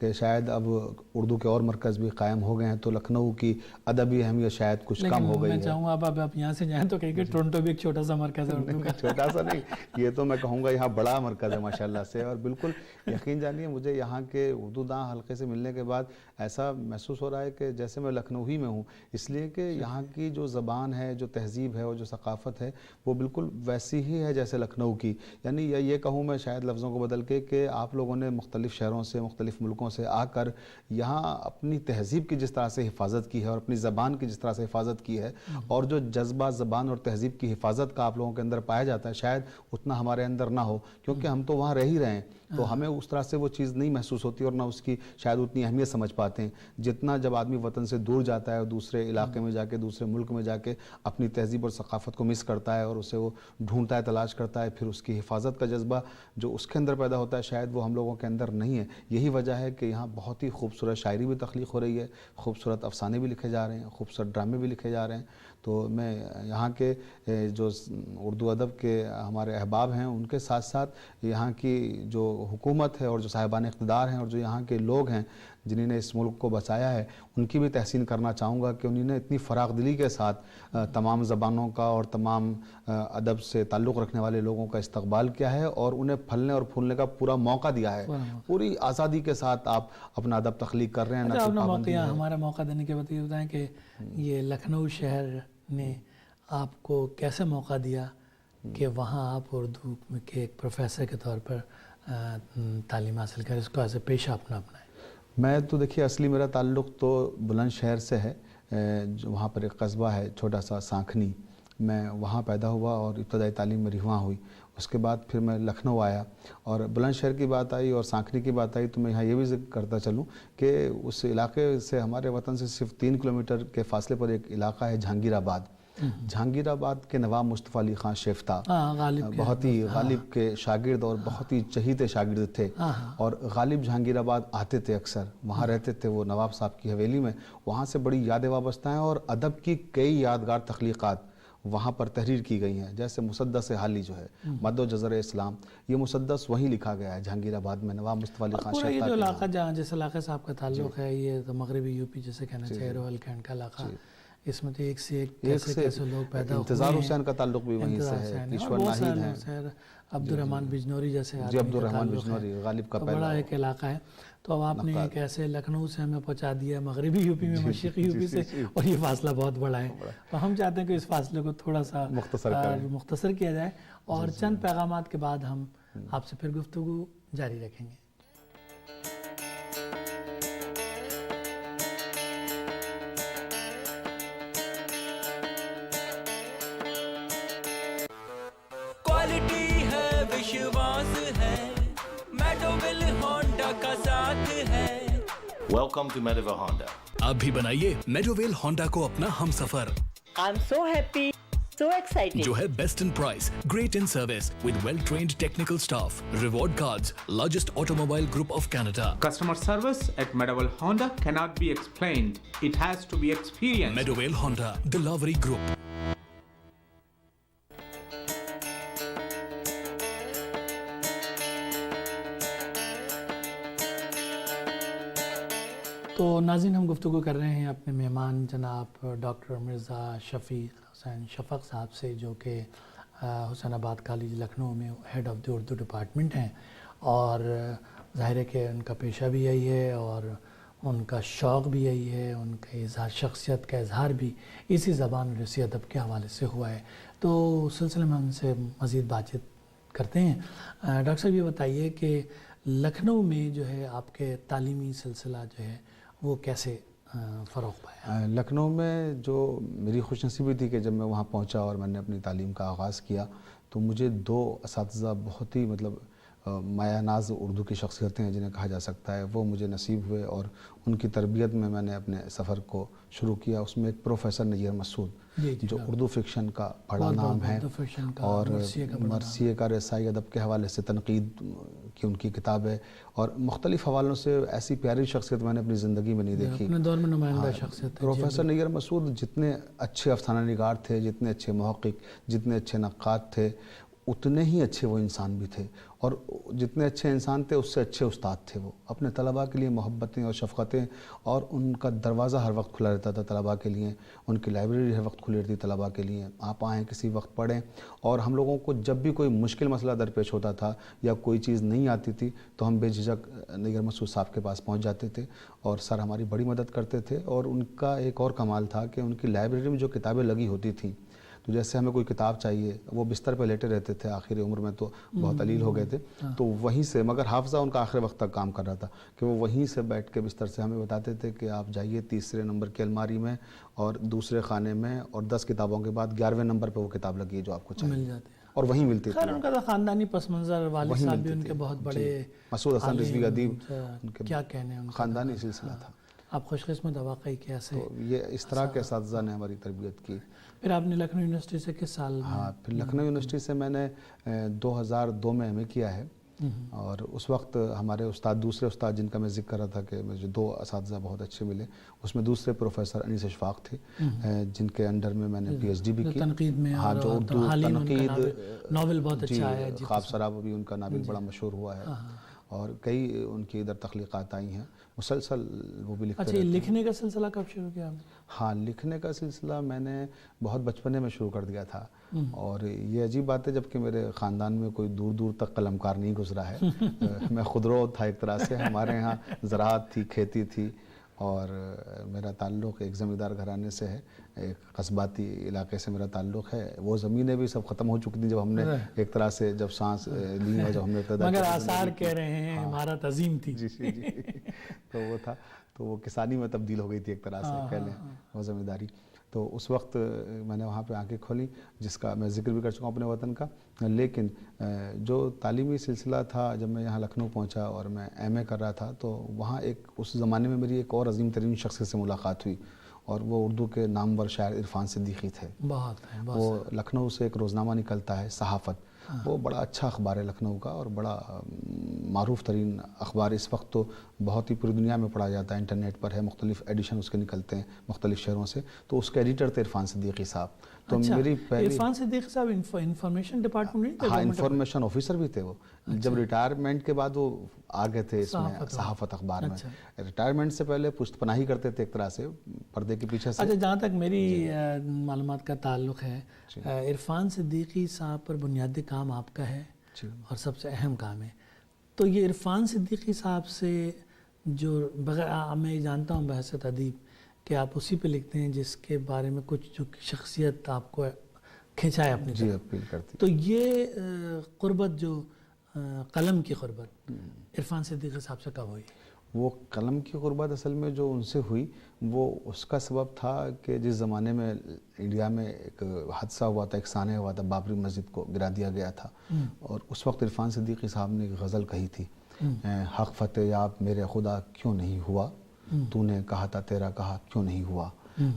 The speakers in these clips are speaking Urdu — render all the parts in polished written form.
کہ شاید اب اردو کے اور مرکز بھی قائم ہو گئے ہیں تو لکھنؤ کی ادبی اہمیت شاید کچھ کم ہو گئی ہے. میں چاہوں گا اب آپ یہاں سے جائیں تو کہیں کہ ٹورنٹو بھی ایک چھوٹا سا مرکز ہے اردو کا. چھوٹا سا نہیں, یہ تو میں کہوں گا یہاں بڑا مرکز ہے ماشاءاللہ سے. اور بالکل یقین جانیے مجھے یہاں کے اردو داں حلقے سے ملنے کے بعد ایسا محسوس ہو رہا ہے کہ جیسے میں لکھنؤ ہی میں ہوں, اس لیے کہ یہاں کی جو زبان ہے, جو تہذیب ہے اور جو ثقافت ہے وہ بالکل ویسی ہی ہے جیسے لکھنؤ کی. یعنی یہ کہوں میں شاید لفظوں کو بدل کے کہ آپ لوگوں نے مختلف شہروں سے, مختلف ملکوں سے آ کر یہاں اپنی تہذیب کی جس طرح سے حفاظت کی ہے اور اپنی زبان کی جس طرح سے حفاظت کی ہے, اور جو جذبہ زبان اور تہذیب کی حفاظت کا آپ لوگوں کے اندر پایا جاتا ہے شاید اتنا ہمارے اندر نہ ہو, کیونکہ ہم تو وہاں رہ ہی رہے ہیں, تو ہمیں اس طرح سے وہ چیز نہیں محسوس ہوتی اور نہ اس کی شاید اتنی اہمیت سمجھ پاتے ہیں جتنا جب آدمی وطن سے دور جاتا ہے اور دوسرے علاقے میں جا کے, دوسرے ملک میں جا کے اپنی تہذیب اور ثقافت کو مس کرتا ہے اور اسے وہ ڈھونڈتا ہے, تلاش کرتا ہے, پھر اس کی حفاظت کا جذبہ جو اس کے اندر پیدا ہوتا ہے شاید وہ ہم لوگوں کے اندر نہیں ہے. یہی وجہ ہے کہ یہاں بہت ہی خوبصورت شاعری بھی تخلیق ہو رہی ہے, خوبصورت افسانے بھی لکھے جا رہے ہیں, خوبصورت ڈرامے بھی لکھے جا رہے ہیں. تو میں یہاں کے جو اردو ادب کے ہمارے احباب ہیں ان کے ساتھ ساتھ یہاں کی جو حکومت ہے اور جو صاحبان اقتدار ہیں اور جو یہاں کے لوگ ہیں جنہوں نے اس ملک کو بچایا ہے, ان کی بھی تحسین کرنا چاہوں گا کہ انہوں نے اتنی فراخ دلی کے ساتھ تمام زبانوں کا اور تمام ادب سے تعلق رکھنے والے لوگوں کا استقبال کیا ہے اور انہیں پھلنے اور پھولنے کا پورا موقع دیا ہے. پوری آزادی کے ساتھ آپ اپنا ادب تخلیق کر رہے ہیں. اچھا, ہمارا موقع دینے کے بعد یہ بتائیں کہ یہ لکھنؤ شہر نے آپ کو کیسے موقع دیا کہ وہاں آپ اردو کے ایک پروفیسر کے طور پر تعلیم حاصل کریں, اس کو ایسے پیشہ اپنا اپنائیں؟ میں تو دیکھیے اصلی میرا تعلق تو بلند شہر سے ہے, جو وہاں پر ایک قصبہ ہے چھوٹا سا سانکھنی, میں وہاں پیدا ہوا اور ابتدائی تعلیم میری وہاں ہوئی. اس کے بعد پھر میں لکھنؤ آیا اور بلند شہر کی بات آئی اور سانکھنی کی بات آئی تو میں یہاں یہ بھی ذکر کرتا چلوں کہ اس علاقے سے ہمارے وطن سے صرف 3 کلومیٹر کے فاصلے پر ایک علاقہ ہے جہانگیر آباد. جہانگیر آباد کے نواب مصطفیٰ علی خان شیفتہ بہت ہی غالب کے شاگرد اور بہت ہی چہیتے شاگرد تھے, اور غالب جہانگیر آباد آتے تھے اکثر, وہاں رہتے تھے وہ نواب صاحب کی حویلی میں. وہاں سے بڑی یادیں وابستہ ہیں اور ادب کی کئی یادگار تخلیقات وہاں پر تحریر کی گئی ہیں. جیسے مسدس حالی جو ہے, مد و جزر اسلام, یہ مسدس وہیں لکھا گیا ہے جہانگیر آباد میں نواب مصطفیٰ علی خان شیفتہ. یہ جو علاقہ جہاں جس علاقے سے آپ کا تعلق ہے یہ تو مغربی یو پی جسے کہنا چاہیے روہل کینڈ کا علاقہ, اس میں تو ایک سے ایک کیسے لوگ پیدا ہوئے ہیں. انتظار حسین کا تعلق بھی وہیں سے ہے, ایشور ناہید ہیں, عبدالرحمن بجنوری جیسے جی عبدالرحمن بجنوری غالب کا بڑا ایک علاقہ ہے. تو اب آپ نے ایک ایسے لکھنؤ سے ہمیں پہنچا دیا مغربی یو پی میں مشرقی یو پی سے, اور یہ فاصلہ بہت بڑا ہے. تو ہم چاہتے ہیں کہ اس فاصلے کو تھوڑا سا مختصر کیا جائے اور چند پیغامات کے بعد ہم آپ سے پھر گفتگو جاری رکھیں گے. Welcome to Medieval Honda. آپ بھی بنائیے میڈوویل ہونڈا کو اپنا ہم سفر. I'm so happy, so excited. جو ہے best in price, great in service with well trained technical staff, reward cards, largest automobile group of Canada. Customer service at Medieval Honda cannot be explained. It has to be experienced. Medieval Honda, the Lavery Group. تو ناظرین, ہم گفتگو کر رہے ہیں اپنے مہمان جناب ڈاکٹر مرزا شفیق حسین شفق صاحب سے, جو کہ حسین آباد کالج لکھنؤ میں head of the Urdu department ہیں, اور ظاہر ہے کہ ان کا پیشہ بھی یہی ہے اور ان کا شوق بھی یہی ہے, ان کا اظہار شخصیت کا اظہار بھی اسی زبان اور اسی ادب کے حوالے سے ہوا ہے. تو اس سلسلے میں ان سے مزید بات چیت کرتے ہیں. ڈاکٹر صاحب یہ بتائیے کہ لکھنؤ میں جو ہے آپ کے تعلیمی سلسلہ جو ہے وہ کیسے فروغ پایا؟ لکھنؤ میں جو میری خوش نصیبی تھی کہ جب میں وہاں پہنچا اور میں نے اپنی تعلیم کا آغاز کیا تو مجھے 2 اساتذہ بہت ہی مایہ ناز اردو کی شخصیتیں ہیں جنہیں کہا جا سکتا ہے, وہ مجھے نصیب ہوئے اور ان کی تربیت میں نے اپنے سفر کو شروع کیا. اس میں ایک پروفیسر نیر مسعود جو اردو فکشن کا بڑا نام ہے اور مرثیے کا رسائی ادب کے حوالے سے تنقید کی ان کی کتاب ہے, اور مختلف حوالوں سے ایسی پیاری شخصیت میں نے اپنی زندگی میں نہیں دیکھی. اپنے دور میں نمائندہ شخصیت پروفیسر نیر مسعود جتنے اچھے افسانہ نگار تھے, جتنے اچھے محقق, جتنے اچھے نقاد تھے, اتنے ہی اچھے وہ انسان بھی تھے، اور جتنے اچھے انسان تھے اس سے اچھے استاد تھے وہ. اپنے طلباء کے لیے محبتیں اور شفقتیں، اور ان کا دروازہ ہر وقت کھلا رہتا تھا طلباء کے لیے، ان کی لائبریری ہر وقت کھلی رہتی طلباء کے لیے، آپ آئیں کسی وقت پڑھیں. اور ہم لوگوں کو جب بھی کوئی مشکل مسئلہ درپیش ہوتا تھا یا کوئی چیز نہیں آتی تھی تو ہم بے جھجک نگر مسعود صاحب کے پاس پہنچ جاتے تھے، اور سر ہماری بڑی مدد کرتے تھے. اور ان کا ایک اور کمال تھا کہ ان کی لائبریری میں جو کتابیں لگی ہوتی تھیں، تو جیسے ہمیں کوئی کتاب چاہیے، وہ بستر پہ لیٹے رہتے تھے، آخری عمر میں تو بہت علیل ہو گئے تھے، تو وہیں سے، مگر حافظہ ان کا آخر وقت تک کام کر رہا تھا کہ وہ وہیں سے بیٹھ کے بستر سے ہمیں بتاتے تھے کہ آپ جائیے تیسرے نمبر کی الماری میں اور دوسرے خانے میں، اور 10 کتابوں کے بعد 11ویں نمبر پہ وہ کتاب لگی ہے جو آپ کو چاہیے، مل جاتے ہیں. اور وہیں ملتی تھی. خیر ان کا تو خاندانی پس منظر، والد صاحب بھی ان کے بہت بڑے مسعود حسن رضوی ادیب، ان کے کیا کہنے ان کا خاندانی سلسلہ تھا. آپ خوش قسمت واقعی کہ ایسے تو یہ اس طرح کے اساتذہ نے ہماری تربیت کی. پھر آپ نے لکھنؤ یونیورسٹی سے کس سال میں؟ ہاں، پھر لکھنؤ یونیورسٹی سے میں نے 2002 میں ایم اے کیا ہے. اور اس وقت ہمارے استاد، دوسرے استاد جن کا میں ذکر کر رہا تھا کہ مجھے 2 اساتذہ بہت اچھے ملے، اس میں دوسرے پروفیسر انیس اشفاق تھے جن کے انڈر میں میں نے پی ایچ ڈی بھی کی. تنقید میں، ہاں، جو اردو تنقید، ناول بہت اچھا ہے. خواب سراب بھی ان کا ناول بڑا مشہور ہوا ہے، اور کئی ان کی ادھر تخلیقات آئی ہیں مسلسل، وہ بھی لکھتے اچھا، رہتے ہیں. لکھنے کا سلسلہ کب شروع کیا آپ نے؟ ہاں، لکھنے کا سلسلہ میں نے بہت بچپنے میں شروع کر دیا تھا. اور یہ عجیب بات ہے جبکہ میرے خاندان میں کوئی دور دور تک قلمکار نہیں گزرا ہے. میں خودرو تھا ایک طرح سے. ہمارے ہاں زراعت تھی، کھیتی تھی، اور میرا تعلق ایک زمیندار گھرانے سے ہے، ایک قصباتی علاقے سے میرا تعلق ہے. وہ زمینیں بھی سب ختم ہو چکی تھیں جب ہم نے ایک طرح سے جب سانس لی اور جب ہم نے ابتدا، مگر آثار کہہ رہے ہیں عمارت عظیم تھی. جی جی جی. تو وہ تھا، تو وہ کسانی میں تبدیل ہو گئی تھی ایک طرح سے کہہ لیں، وہ زمینداری. تو اس وقت میں نے وہاں پہ آنکھیں کھولی، جس کا میں ذکر بھی کر چکا ہوں اپنے وطن کا. لیکن جو تعلیمی سلسلہ تھا، جب میں یہاں لکھنؤ پہنچا اور میں ایم اے کر رہا تھا، تو وہاں اس زمانے میں میری ایک اور عظیم ترین شخص سے ملاقات ہوئی، اور وہ اردو کے نامور شاعر عرفان صدیقی تھے. وہ لکھنؤ سے ایک روزنامہ نکلتا ہے صحافت، وہ بڑا اچھا اخبار ہے لکھنؤ کا، اور بڑا معروف ترین اخبار. اس وقت تو بہت ہی پوری دنیا میں پڑھا جاتا ہے، انٹرنیٹ پر ہے، مختلف ایڈیشن اس کے نکلتے ہیں مختلف شہروں سے. تو اس کے ایڈیٹر تھے عرفان صدیقی صاحب. تو میری پہلی، عرفان صدیقی صاحب انفارمیشن ڈپارٹمنٹ نہیں تھے؟ ہاں، انفارمیشن آفیسر بھی تھے وہ. جب ریٹائرمنٹ کے بعد وہ آ گئے تھے اس میں صحافت اخبار میں. ریٹائرمنٹ سے پہلے پشت پناہی کرتے تھے ایک طرح سے پردے کے پیچھے سے. اچھا، جہاں تک میری معلومات کا تعلق ہے، عرفان صدیقی صاحب پر بنیادی کام آپ کا ہے اور سب سے اہم کام ہے. تو یہ عرفان صدیقی صاحب سے جو بغیر، میں جانتا ہوں بحثت ادیب کہ آپ اسی پہ لکھتے ہیں جس کے بارے میں کچھ جو شخصیت آپ کو کھینچائے اپنی جی اپیل کرتی. تو یہ قربت، جو قلم کی قربت، عرفان صدیقی صاحب سے کب ہوئی؟ وہ قلم کی قربت اصل میں جو ان سے ہوئی، وہ اس کا سبب تھا کہ جس زمانے میں انڈیا میں ایک حادثہ ہوا تھا، ایک سانحہ ہوا تھا، بابری مسجد کو گرا دیا گیا تھا، اور اس وقت عرفان صدیقی صاحب نے ایک غزل کہی تھی، حق فتح یاب میرے خدا کیوں نہیں ہوا، تو نے کہا تھا تیرا کہا کیوں نہیں ہوا.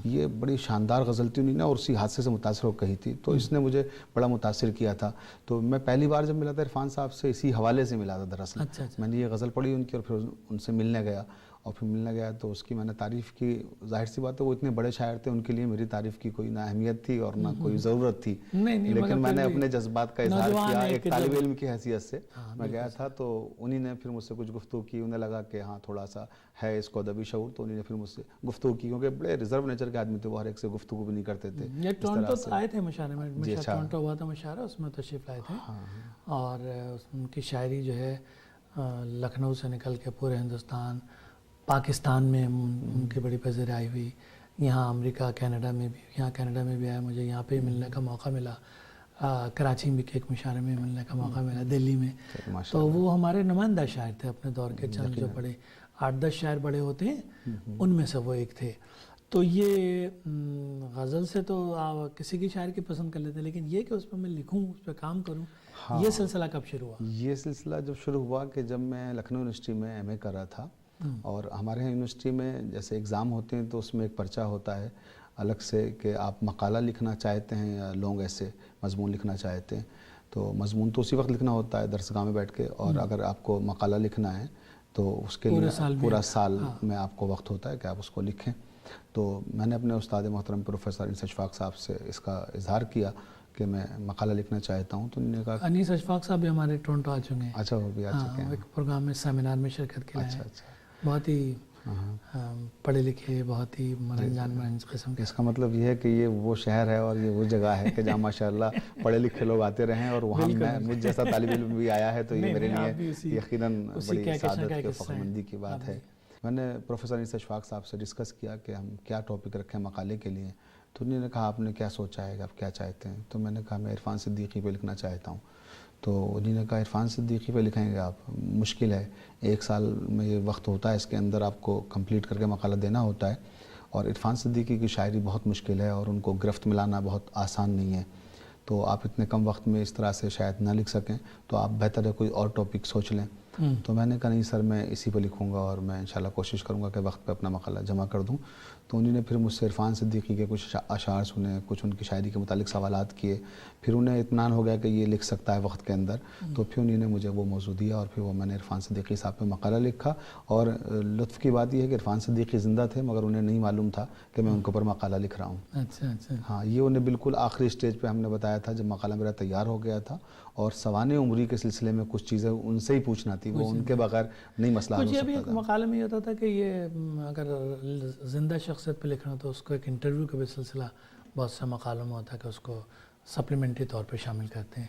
یہ بڑی شاندار غزل تھی انہوں نے، اور اسی حادثے سے متاثر ہو کہی تھی. تو اس نے مجھے بڑا متاثر کیا تھا. تو میں پہلی بار جب ملا تھا عرفان صاحب سے، اسی حوالے سے ملا تھا دراصل. میں نے یہ غزل پڑھی ان کی، اور پھر ان سے ملنے گیا، اور پھر ملنے گیا تو اس کی میں نے تعریف کی. ظاہر سی بات ہے وہ اتنے بڑے شاعر تھے، ان کے لیے میری تعریف کی کوئی نہ اہمیت تھی اور نہ کوئی ضرورت تھی، لیکن میں نے اپنے جذبات کا اظہار کیا ایک طالب علم کی حیثیت سے. میں گیا تھا تو انہی نے پھر مجھ سے کچھ گفتگو کی. انہیں لگا کہ ہاں تھوڑا سا ہے اس کو ادبی شعور، تو انہوں نے پھر مجھ سے گفتگو کی، کیونکہ بڑے ریزرو نیچر کے آدمی تھے وہ، ہر ایک سے گفتگو بھی نہیں کرتے تھے. یہ ٹورنٹو آئے تھے مشاعرے میں، ٹورنٹو ہوا تھا مشاعرہ، اس میں تشریف لائے تھے، اور ان کی شاعری جو ہے لکھنؤ سے نکل کے پورے ہندوستان، پاکستان میں ان کی بڑی پذیرائی ہوئی. یہاں امریکہ، کینیڈا میں بھی، یہاں کینیڈا میں بھی آیا، مجھے یہاں پہ ملنے کا موقع ملا. کراچی میں ایک مشاعرے میں ملنے کا موقع ملا، دلی میں. تو وہ ہمارے نمائندہ شاعر تھے اپنے دور کے. چند جو بڑے 8-10 شاعر بڑے ہوتے ہیں ان میں سے وہ ایک تھے. تو یہ غزل سے تو کسی کی شاعر کی پسند کر لیتے، لیکن یہ کہ اس پہ میں لکھوں، اس پہ کام کروں، یہ سلسلہ کب شروع ہوا؟ یہ سلسلہ جب شروع ہوا کہ جب میں لکھنؤ یونیورسٹی میں ایم اے کر رہا تھا، اور ہمارے یہاں یونیورسٹی میں جیسے اگزام ہوتے ہیں تو اس میں ایک پرچہ ہوتا ہے الگ سے کہ آپ مقالہ لکھنا چاہتے ہیں یا لانگ ایسے مضمون لکھنا چاہتے ہیں. تو مضمون تو اسی وقت لکھنا ہوتا ہے درسگاہ میں بیٹھ کے، اور اگر آپ کو مقالہ لکھنا ہے تو اس کے لیے پورا سال میں آپ کو وقت ہوتا ہے کہ آپ اس کو لکھیں. تو میں نے اپنے استاد محترم پروفیسر انیس اشفاق صاحب سے اس کا اظہار کیا کہ میں مقالہ لکھنا چاہتا ہوں. تو انہوں نے کہا انیس اشفاق صاحب بھی ہمارے ٹورنٹو آ چکے ہیں. اچھا وہ بھی آ چکے ہیں. ایک پروگرام میں سیمینار میں شرکت کے لیے اچھا ہیں. اچھا. بہت ہی پڑھے لکھے, بہت ہی منجان قسم کے. اس کا مطلب یہ ہے کہ یہ وہ شہر ہے اور یہ وہ جگہ ہے کہ جہاں ماشاءاللہ پڑھے لکھے لوگ آتے رہے ہیں, اور وہاں مجھ جیسا طالب علم بھی آیا ہے, تو یہ میرے لیے یقیناً بڑی سعادت اور فخرمندی کی بات ہے. میں نے پروفیسر انیس اشفاق صاحب سے ڈسکس کیا کہ ہم کیا ٹاپک رکھیں مقالے کے لیے. تو انہوں نے کہا آپ نے کیا سوچا ہے, آپ کیا چاہتے ہیں؟ تو میں نے کہا میں عرفان صدیقی پہ لکھنا چاہتا ہوں. تو انہوں نے کہا عرفان صدیقی پہ لکھیں گے آپ, مشکل ہے, 1 سال میں یہ وقت ہوتا ہے, اس کے اندر آپ کو کمپلیٹ کر کے مقالہ دینا ہوتا ہے, اور عرفان صدیقی کی شاعری بہت مشکل ہے اور ان کو گرفت ملانا بہت آسان نہیں ہے. تو آپ اتنے کم وقت میں اس طرح سے شاید نہ لکھ سکیں, تو آپ بہتر ہے کوئی اور ٹاپک سوچ لیں. تو میں نے کہا نہیں سر, میں اسی پہ لکھوں گا اور میں انشاءاللہ کوشش کروں گا کہ وقت پہ اپنا مقالہ جمع کر دوں. تو انہوں نے پھر مجھ سے عرفان صدیقی کے کچھ اشعار سنے, کچھ ان کی شاعری کے متعلق سوالات کیے, پھر انہیں اطمینان ہو گیا کہ یہ لکھ سکتا ہے وقت کے اندر. تو پھر انہوں نے مجھے وہ موضوع دیا اور پھر وہ میں نے عرفان صدیقی صاحب پہ مقالہ لکھا. اور لطف کی بات یہ ہے کہ عرفان صدیقی زندہ تھے مگر انہیں نہیں معلوم تھا کہ میں ان کے اوپر مقالہ لکھ رہا ہوں. اچھا اچھا. ہاں, یہ انہیں بالکل آخری اسٹیج پہ ہم نے بتایا تھا جب مقالہ میرا تیار ہو گیا تھا, اور سوانح عمری کے سلسلے میں کچھ چیزیں ان سے ہی پوچھنا تھی, وہ ان کے بغیر نہیں مسئلہ حل ہو سکتا تھا. ایک مقالے میں یہ ہوتا تھا کہ یہ اگر زندہ شخصیت پہ لکھنا تو اس کو ایک انٹرویو کا بھی سلسلہ بہت سا مقالوں میں ہوتا ہے کہ اس کو سپلیمنٹری طور پہ شامل کرتے ہیں.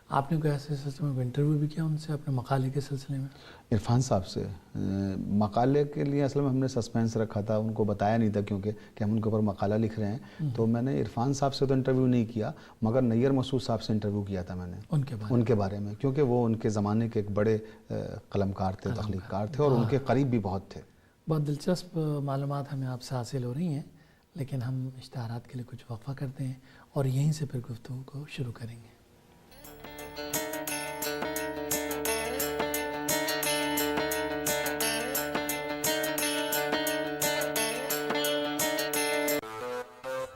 آپ نے کوئی ایسے سلسلے میں انٹرویو بھی کیا ان سے اپنے مقالے کے سلسلے میں؟ عرفان صاحب سے مقالے کے لیے اصل میں ہم نے سسپینس رکھا تھا, ان کو بتایا نہیں تھا کیونکہ کہ ہم ان کے اوپر مقالہ لکھ رہے ہیں. تو میں نے عرفان صاحب سے تو انٹرویو نہیں کیا, مگر نیر مسعود صاحب سے انٹرویو کیا تھا میں نے ان کے بارے میں, کیونکہ وہ ان کے زمانے کے ایک بڑے قلمکار تھے, تخلیق کار تھے, اور ان کے قریب بھی بہت تھے. بہت دلچسپ معلومات ہمیں آپ سے حاصل ہو رہی ہیں, لیکن ہم اشتہارات کے لیے کچھ وقفہ کرتے ہیں اور یہیں سے پھر گفتگو کو شروع کریں گے.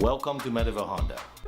Welcome to Mediva Honda.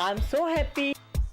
I'm so happy,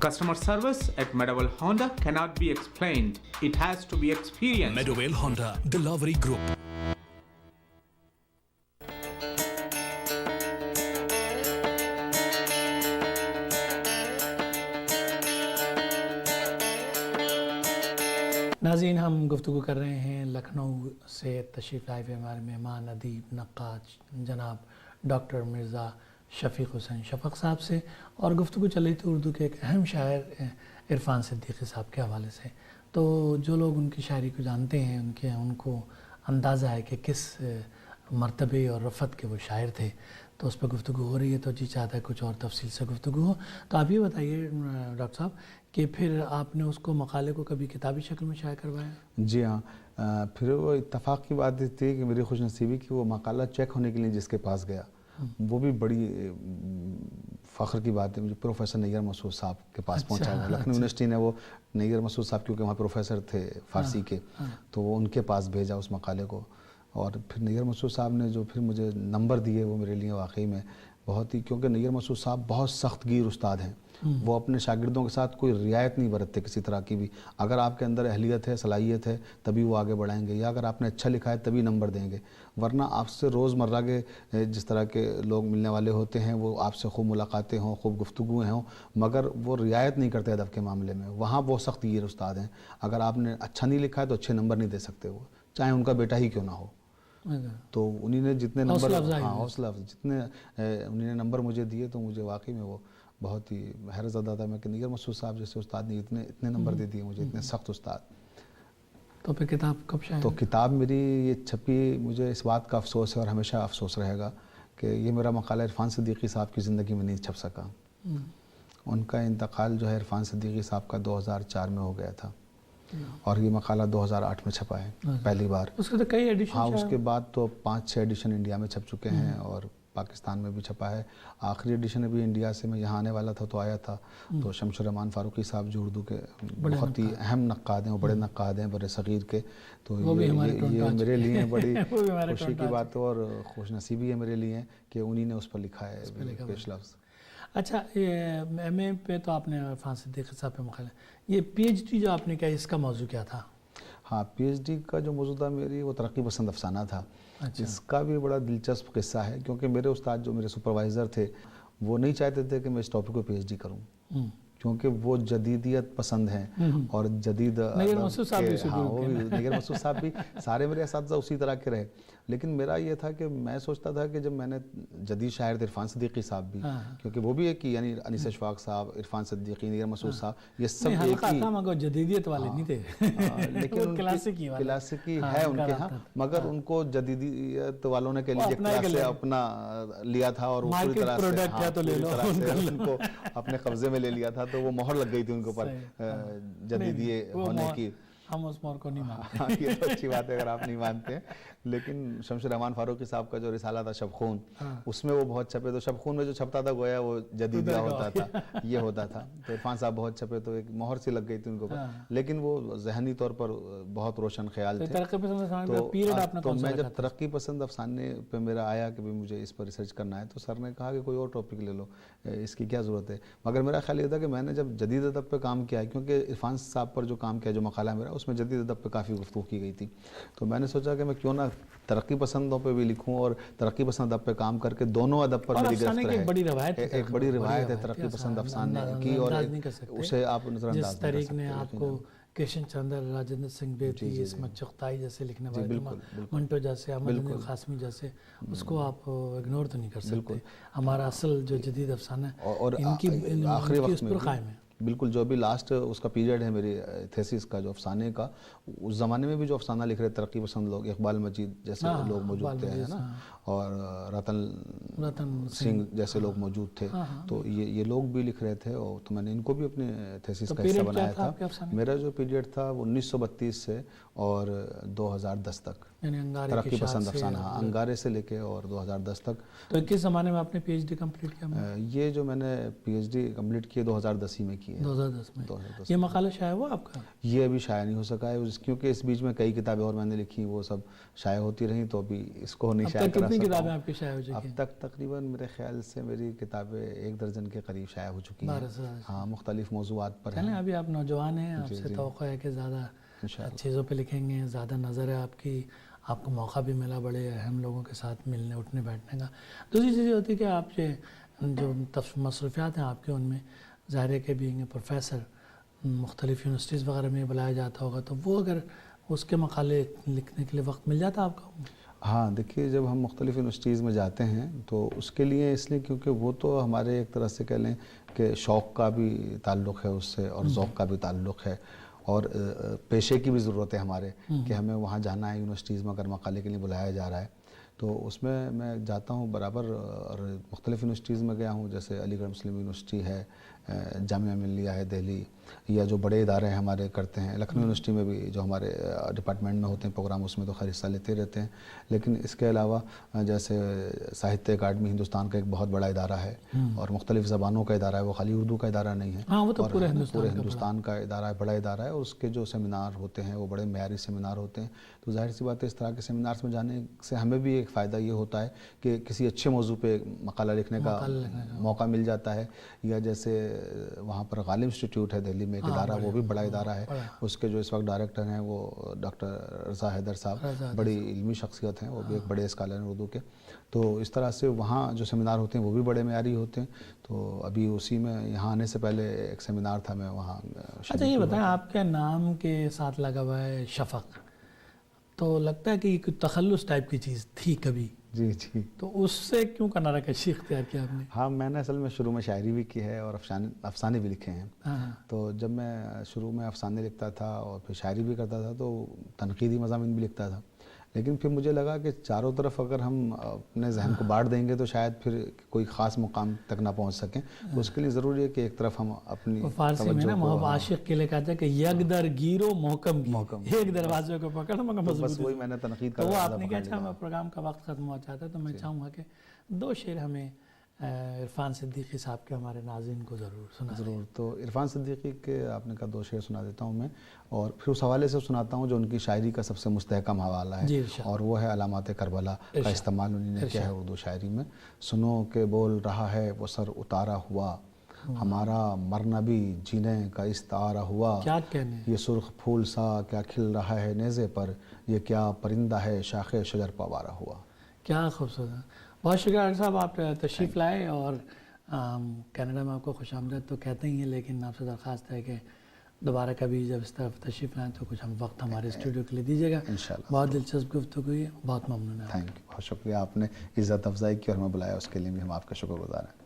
Customer service at Medovel Honda cannot be explained. It has to be experienced. Medovel Honda, the Lavery Group. ناظرین, ہم گفتگو کر رہے ہیں لکھنؤ سے تشریف لائے ہوئے ہمارے مہمان ادیب نقاد جناب ڈاکٹر مرزا شفیق حسین شفق صاحب سے, اور گفتگو چل رہی تھی اردو کے ایک اہم شاعر عرفان صدیقی صاحب کے حوالے سے. تو جو لوگ ان کی شاعری کو جانتے ہیں ان کو اندازہ ہے کہ کس مرتبے اور رفت کے وہ شاعر تھے. تو اس پہ گفتگو ہو رہی ہے, تو جی چاہتا ہے کچھ اور تفصیل سے گفتگو ہو. تو آپ یہ بتائیے ڈاکٹر صاحب کہ پھر آپ نے اس کو مقالے کو کبھی کتابی شکل میں شائع کروایا؟ جی ہاں, پھر وہ اتفاق کی بات تھی کہ میری خوش نصیبی کہ وہ مقالہ چیک ہونے کے لیے جس کے پاس گیا, وہ بھی بڑی فخر کی بات ہے, مجھے پروفیسر نیر مسعود صاحب کے پاس پہنچا ہوا. لکھنؤ یونیورسٹی نے وہ نیر مسعود صاحب کیونکہ وہاں پروفیسر تھے فارسی کے, تو وہ ان کے پاس بھیجا اس مقالے کو. اور پھر نیر مسعود صاحب نے جو پھر مجھے نمبر دیے وہ میرے لیے واقعی میں بہت ہی, کیونکہ نیر مسعود صاحب بہت سخت گیر استاد ہیں. وہ اپنے شاگردوں کے ساتھ کوئی رعایت نہیں برتتے کسی طرح کی بھی. اگر آپ کے اندر اہلیت ہے, صلاحیت ہے, تبھی وہ آگے بڑھائیں گے, یا اگر آپ نے اچھا لکھا ہے تبھی نمبر دیں گے. ورنہ آپ سے روز مرہ کے جس طرح کے لوگ ملنے والے ہوتے ہیں وہ آپ سے خوب ملاقاتیں ہوں, خوب گفتگویں ہوں, مگر وہ رعایت نہیں کرتے ادب کے معاملے میں. وہاں وہ سخت گیر استاد ہیں. اگر آپ نے اچھا نہیں لکھا ہے تو اچھے نمبر نہیں دے سکتے وہ, چاہے ان کا بیٹا ہی کیوں نہ ہو. تو انہی نے جتنے نمبر حوصلہ جتنے انہی نے نمبر مجھے دیے, تو مجھے واقعی میں وہ بہت ہی حیرت زدہ تھا میں کہ نیر مسعود صاحب جیسے استاد نے اتنے نمبر دے دیے مجھے, اتنے سخت استاد. تو پھر کتاب کب شائع؟ تو کتاب میری یہ چھپی, مجھے اس بات کا افسوس ہے اور ہمیشہ افسوس رہے گا کہ یہ میرا مقالہ عرفان صدیقی صاحب کی زندگی میں نہیں چھپ سکا. ان کا انتقال جو ہے عرفان صدیقی صاحب کا 2004 میں ہو گیا تھا, اور یہ مقالہ 2008 میں چھپا ہے پہلی بار. اس کے تو کئی ایڈیشن. ہاں, اس کے بعد تو 5-6 ایڈیشن انڈیا میں چھپ چکے ہیں, اور پاکستان میں بھی چھپا ہے. آخری ایڈیشن ابھی انڈیا سے میں یہاں آنے والا تھا تو آیا تھا, تو شمس الرحمان فاروقی صاحب جو اردو کے بہت ہی اہم نقاد ہیں, وہ بڑے نقاد ہیں بر صغیر کے, تو یہ میرے لیے بڑی خوشی کی بات اور خوش نصیبی ہے میرے لیے کہ انہی نے اس پر لکھا ہے پیش لفظ. اچھا ایم اے پہ تو آپ نے عرفان صدیقی صاحب پہ مخالف، یہ پی ایچ ڈی جو آپ نے کیا اس کا موضوع کیا تھا؟ ہاں پی ایچ ڈی کا جو موضوع تھا میری وہ ترقی پسند افسانہ تھا. اس کا بھی بڑا دلچسپ قصہ ہے کیونکہ میرے استاد جو میرے سپروائزر تھے وہ نہیں چاہتے تھے کہ میں اس ٹاپک پہ پی ایچ ڈی کروں کیونکہ وہ جدیدیت پسند ہیں اور جدید نیر مسعود صاحب بھی نیر مسعود صاحب بھی سارے میرے اساتذہ اسی طرح کے رہے. لیکن میرا یہ تھا کہ میں سوچتا تھا کہ جب میں نے جدید شاعر عرفان صدیقی صاحب بھی کیونکہ وہ بھی ایک ہی یعنی انیس اشفاق صاحب، عرفان صدیقی، نیر مسعود صاحب، یہ سب ایک ہی مگر جدیدیت والے نہیں تھے، لیکن کلاسیکی ہے ان کے ہاں، مگر ان کو جدیدیت والوں نے کہہ لیجیے کلاس سے اپنا لیا تھا اور پوری طرح سے ان کو اپنے قبضے میں لے لیا تھا، تو وہ مہر لگ گئی تھی ان کے اوپر جدیدی ہونے کی. ہم اس مور کو نہیں مانتے. یہ تو اچھی بات ہے اگر آپ نہیں مانتے ہیں. لیکن شمشیر رحمان فاروقی صاحب کا جو رسالہ تھا شب خون، اس میں وہ بہت چھپے، تو شب خون میں جو چھپتا تھا گویا وہ جدیدیہ ہوتا تھا، یہ ہوتا تھا. تو عرفان صاحب بہت چھپے تو ایک مہر سی لگ گئی تھی ان کے اوپر، لیکن وہ ذہنی طور پر بہت روشن خیال تھے. تو میں جب ترقی پسند افسانے پہ میرا آیا کہ مجھے اس پر ریسرچ کرنا ہے تو سر نے کہا کہ کوئی اور ٹاپک لے لو، اس کی کیا ضرورت ہے. مگر میرا خیال یہ تھا کہ میں نے جب جدید ادب پہ کام کیا ہے، کیونکہ عرفان صاحب پر جو کام کیا جو مقالہ میرا اس میں جدید ادب پہ کافی گفتگو کی گئی تھی، تو میں نے سوچا کہ میں کیوں نہ ترقی پسندوں پہ بھی لکھوں اور ترقی پسند ادب پہ کام کر کے دونوں ادب پر میری گرفت رہے. ایک بڑی روایت ہے ترقی پسند افسانے کی اور اسے آپ نظر انداز جس طریق نے آپ کو کرشن چندر، راجندر سنگھ بیدی، عصمت چغتائی جیسے لکھنے والے، منٹو جیسے، احمد قاسمی جیسے، اس کو آپ اگنور تو نہیں کر سکتے. ہمارا اصل جو جدید افسانہ ہے اور ان کی آخری وقت اس پر قائم ہے. بالکل جو بھی لاسٹ اس کا پیریڈ ہے میری تھیسس کا جو افسانے کا، اس زمانے میں بھی جو افسانہ لکھ رہے ترقی پسند لوگ، اقبال مجید جیسے لوگ موجود تھے نا، اور رتن سنگھ جیسے لوگ موجود تھے، تو یہ لوگ بھی لکھ رہے تھے. اور تو میں نے ان کو بھی اپنے تھیسس کا حصہ بنایا تھا. میرا جو پیریڈ تھا وہ 1932 سے اور 2010 تک، ترقی پسند افسانہ انگارے سے لے کے اور 2010 تک. تو کس زمانے میں آپ نے پی ایچ ڈی کمپلیٹ کیا؟ یہ جو میں نے پی ایچ ڈی کمپلیٹ کی 2010 میں کی ہے. 2010 میں. یہ مقالہ شائع ہوا آپ کا؟ یہ ابھی شائع نہیں ہو سکا ہے کیونکہ اس بیچ میں کئی کتابیں اور میں نے لکھی، وہ سب شائع ہوتی رہیں، تو ابھی اس کو نہیں شائع کرا سکتا. کتنی کتابیں آپ کی شائع ہو چکی ہیں؟ اب تک تقریباً میرے خیال سے میری کتابیں 1 درجن کے قریب شائع ہو چکی ہیں. ہاں مختلف موضوعات پر ہیں. ابھی آپ نوجوان ہیں، آپ سے توقع ہے کہ زیادہ چیزوں پہ لکھیں گے، زیادہ نظر ہے آپ کی، آپ کو موقع بھی ملا بڑے اہم لوگوں کے ساتھ ملنے اٹھنے بیٹھنے کا. دوسری چیز یہ ہوتی ہے کہ آپ جو مصروفیات ہیں آپ کے، ان میں ظاہر ہے کہ بینگ اے پروفیسر مختلف یونیورسٹیز وغیرہ میں بلایا جاتا ہوگا، تو وہ اگر اس کے مقالے لکھنے کے لیے وقت مل جاتا آپ کو؟ ہاں دیکھیے، جب ہم مختلف یونیورسٹیز میں جاتے ہیں تو اس کے لیے اس لیے کیونکہ وہ تو ہمارے ایک طرح سے کہہ لیں کہ شوق کا بھی تعلق ہے اس سے اور ذوق کا بھی تعلق ہے، اور پیشے کی بھی ضرورت ہے ہمارے کہ ہمیں وہاں جانا ہے یونیورسٹیز میں اگر مقالے کے لیے بلایا جا رہا ہے. تو اس میں جاتا ہوں برابر، اور مختلف یونیورسٹیز میں گیا ہوں، جیسے علی گڑھ مسلم یونیورسٹی ہے، جامعہ ملیہ ہے دہلی، یا جو بڑے ادارے ہیں ہمارے کرتے ہیں. لکھنؤ یونیورسٹی میں بھی جو ہمارے ڈپارٹمنٹ میں ہوتے ہیں پروگرام، اس میں تو خیر حصہ لیتے رہتے ہیں. لیکن اس کے علاوہ جیسے ساہتیہ اکیڈمی ہندوستان کا ایک بہت بڑا ادارہ ہے اور مختلف زبانوں کا ادارہ ہے، وہ خالی اردو کا ادارہ نہیں ہے، اور پورے ہندوستان کا ادارہ ہے، بڑا ادارہ ہے. اور اس کے جو سیمینار ہوتے ہیں وہ بڑے معیاری سیمینار ہوتے ہیں. تو ظاہر سی بات ہے اس طرح کے سیمینارز میں جانے سے ہمیں بھی ایک فائدہ یہ ہوتا ہے کہ کسی اچھے موضوع پہ مقالہ لکھنے کا موقع مل جاتا ہے. یا جیسے وہاں پر غالب انسٹیٹیوٹ ہے دہلی میں ایک ادارہ، وہ بھی بڑا ادارہ ہے. اس کے جو اس وقت ڈائریکٹر ہیں وہ ڈاکٹر رضا حیدر صاحب، بڑی علمی شخصیت ہیں، وہ بھی ایک بڑے اسکالر ہیں اردو کے. تو اس طرح سے وہاں جو سیمینار ہوتے ہیں وہ بھی بڑے معیاری ہوتے ہیں. تو ابھی اسی میں یہاں آنے سے پہلے ایک سیمینار تھا، میں وہاں. اچھا یہ بتائیں، آپ کے نام کے ساتھ لگا ہوا ہے شفق، تو لگتا ہے کہ یہ کوئی تخلص ٹائپ کی چیز تھی کبھی؟ جی جی. تو اس سے کیوں کنارہ کشی اختیار کیا آپ نے؟ ہاں میں نے اصل میں شروع میں شاعری بھی کی ہے اور افسانے بھی لکھے ہیں. تو جب میں شروع میں افسانے لکھتا تھا اور پھر شاعری بھی کرتا تھا تو تنقیدی مضامین بھی لکھتا تھا. لیکن پھر مجھے لگا کہ چاروں طرف اگر ہم اپنے ذہن کو بانٹ دیں گے تو شاید پھر کوئی خاص مقام تک نہ پہنچ سکیں. تو اس کے لیے ضروری ہے کہ ایک طرف ہم اپنی فارسی میں نا محب عاشق کے لیے کہتے ہیں کہ یک در گیرو محکم ایک دروازے کو پکڑ مگر مضبوط. بس وہی میں نے تنقید کر وہ آپ نے کہا. اچھا میں پروگرام کا وقت ختم ہوا چاہتا ہے تو میں چاہوں گا کہ 2 شعر ہمیں عرفان صدیقی صاحب کے ہمارے ناظرین کو ضرور سنا ضرور. تو عرفان صدیقی کے آپ نے کہا 2 شعر سنا دیتا ہوں میں، اور پھر اس حوالے سے سناتا ہوں جو ان کی شاعری کا سب سے مستحکم حوالہ ہے. جی ارشاد. اور وہ ہے علامات کربلا کا استعمال انہوں نے کیا ہے اردو شاعری میں. سنو کہ بول رہا ہے وہ سر اتارا ہوا، ہمارا مرنا بھی جینے کا استعارہ ہوا. کیا کہنے. یہ سرخ پھول سا کیا کھل رہا ہے نیزے پر، یہ کیا پرندہ ہے شاخ شجر پوارا ہوا. کیا خوبصورت ہے. بہت شکریہ ڈاکٹر صاحب، آپ تشریف لائے، اور کینیڈا میں آپ کو خوش آمدید تو کہتے ہی ہیں، لیکن آپ سے درخواست ہے کہ دوبارہ کبھی جب اس طرف تشریف لائیں تو کچھ ہم وقت ہمارے اسٹوڈیو کے لیے دیجیے گا. انشاءاللہ. بہت دلچسپ گفتگو ہوئی، بہت ممنون ہے. Thank you. بہت شکریہ، آپ نے عزت افزائی کی اور ہمیں بلایا، اس کے لیے بھی ہم آپ کا شکر گزار ہیں.